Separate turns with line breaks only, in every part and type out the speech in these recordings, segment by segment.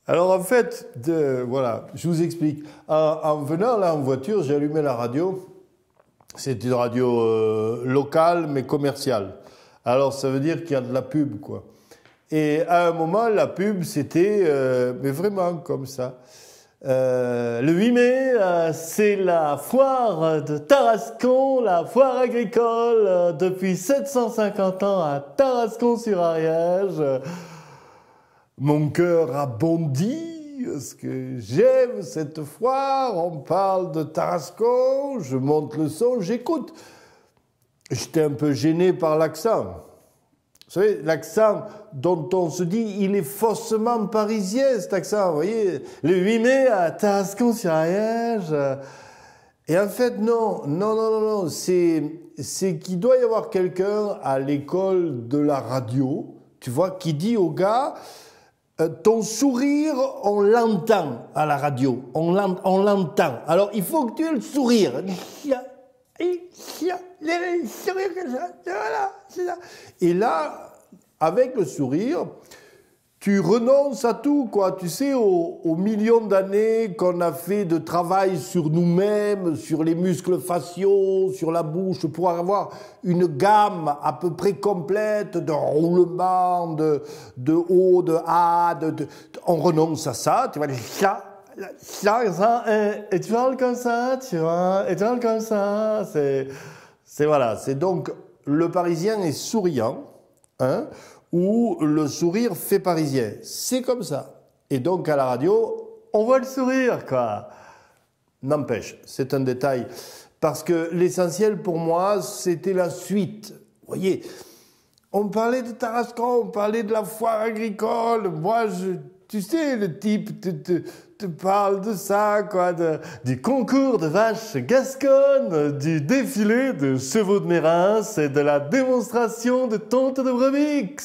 Alors en fait, voilà, je vous explique. En venant là en voiture, j'ai allumé la radio. C'était une radio locale mais commerciale. Alors ça veut dire qu'il y a de la pub, quoi. Et à un moment, la pub, c'était, mais vraiment comme ça. Le 8 mai, c'est la foire de Tarascon, la foire agricole, depuis 750 ans à Tarascon-sur-Ariège. Mon cœur a bondi, parce que j'aime cette foire, on parle de Tarascon, je monte le son, j'écoute. J'étais un peu gêné par l'accent. Vous savez, l'accent dont on se dit, il est faussement parisien, cet accent, vous voyez. Le 8 mai à Tarascon-sur-Ariège. Et en fait, non, c'est qu'il doit y avoir quelqu'un à l'école de la radio, tu vois, qui dit au gars, ton sourire, on l'entend à la radio, on l'entend. Alors, il faut que tu aies le sourire. Et là, avec le sourire, tu renonces à tout, quoi. Tu sais, aux millions d'années qu'on a fait de travail sur nous-mêmes, sur les muscles faciaux, sur la bouche, pour avoir une gamme à peu près complète de roulement, de haut, de A, on renonce à ça, tu vas dire ça, et tu parles comme ça, tu vois, et tu parles comme ça, c'est donc, le Parisien est souriant, hein, ou le sourire fait parisien. C'est comme ça. Et donc, à la radio, on voit le sourire, quoi. N'empêche, c'est un détail. Parce que l'essentiel, pour moi, c'était la suite. Vous voyez, on parlait de Tarascon, on parlait de la foire agricole. Moi, tu sais, le type te parle de ça, quoi, du concours de vaches gasconnes, du défilé de chevaux de Mérins et de la démonstration de tonte de brebis.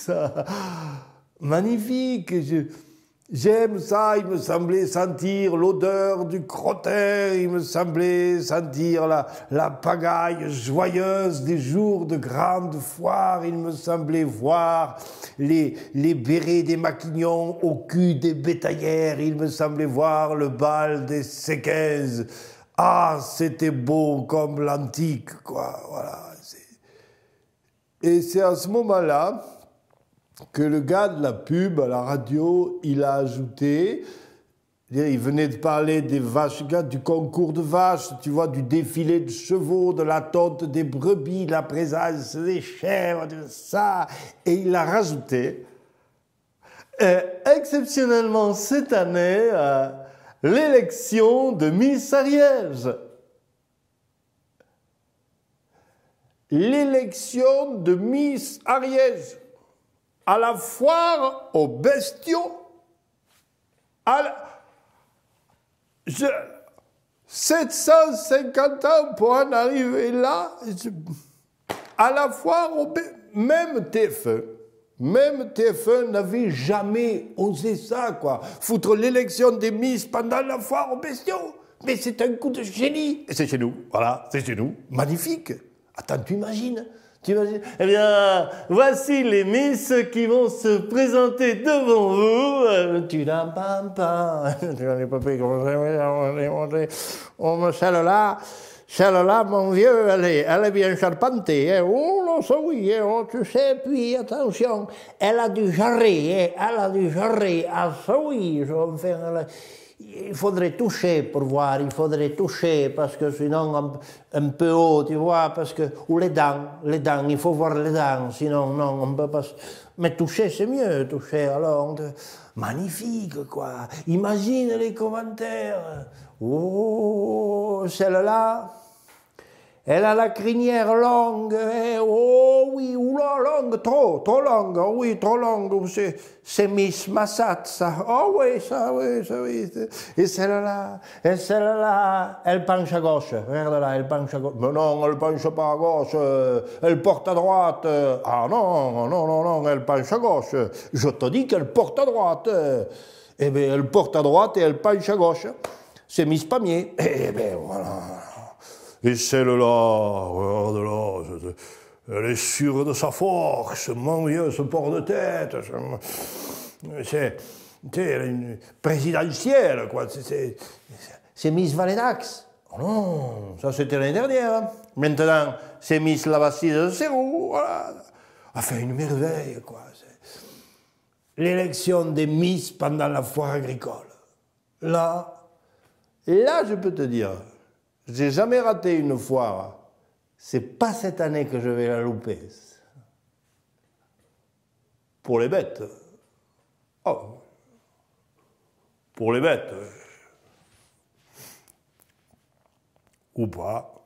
Magnifique. J'aime ça, il me semblait sentir l'odeur du crottin, il me semblait sentir la pagaille joyeuse des jours de grande foire, il me semblait voir les bérets des maquignons au cul des bétaillères, il me semblait voir le bal des séquaises. Ah, c'était beau comme l'antique, quoi, voilà. Et c'est à ce moment-là que le gars de la pub à la radio, il a ajouté, il venait de parler des vaches, du concours de vaches, tu vois, du défilé de chevaux, de la tonte des brebis, la présence des chèvres, de ça, et il a rajouté, exceptionnellement cette année, l'élection de Miss Ariège. L'élection de Miss Ariège. À la foire aux bestiaux, 750 ans pour en arriver là, à la foire aux bestiaux, même TF1 n'avait jamais osé ça, quoi. Foutre l'élection des Miss pendant la foire aux bestiaux. Mais c'est un coup de génie. Et c'est chez nous, voilà, c'est chez nous. Magnifique. Attends, tu imagines? Eh bien, voici les Miss qui vont se présenter devant vous. Tu n'as pas, tu n'as pas pris comme celle-là, mon vieux, elle est bien charpentée. Hein. Oh, non, ça oui, hein, tu sais, puis attention, elle a du jarret, ah, ça oui, je vais me faire... Il faudrait toucher pour voir, parce que sinon un peu haut, tu vois, parce que, ou les dents, il faut voir les dents, sinon non, on peut pas... Mais toucher, c'est mieux, alors, magnifique, quoi, imagine les commentaires, oh, celle-là, elle a la crinière longue, oh oui, oula, longue, trop longue, oh oui, trop longue, c'est Miss Massat, ça, oh oui, ça, oui. Et celle-là, elle penche à gauche, regarde là, elle penche à gauche, mais non, elle penche pas à gauche, elle porte à droite, ah non, elle penche à gauche, je te dis qu'elle porte à droite, eh bien, elle porte à droite et elle penche à gauche, c'est Miss Pamiers, eh bien, voilà. Et celle-là, regarde-là, elle est sûre de sa force, mon vieux, ce port de tête. une présidentielle, quoi. C'est Miss Valédax. Oh non, ça c'était l'année dernière. Hein. Maintenant, c'est Miss Lavassie de Sérou, voilà. Enfin, une merveille, quoi. L'élection des Miss pendant la foire agricole. Là, je peux te dire, j'ai jamais raté une foire. C'est pas cette année que je vais la louper. Pour les bêtes. Oh. Pour les bêtes. Ou pas.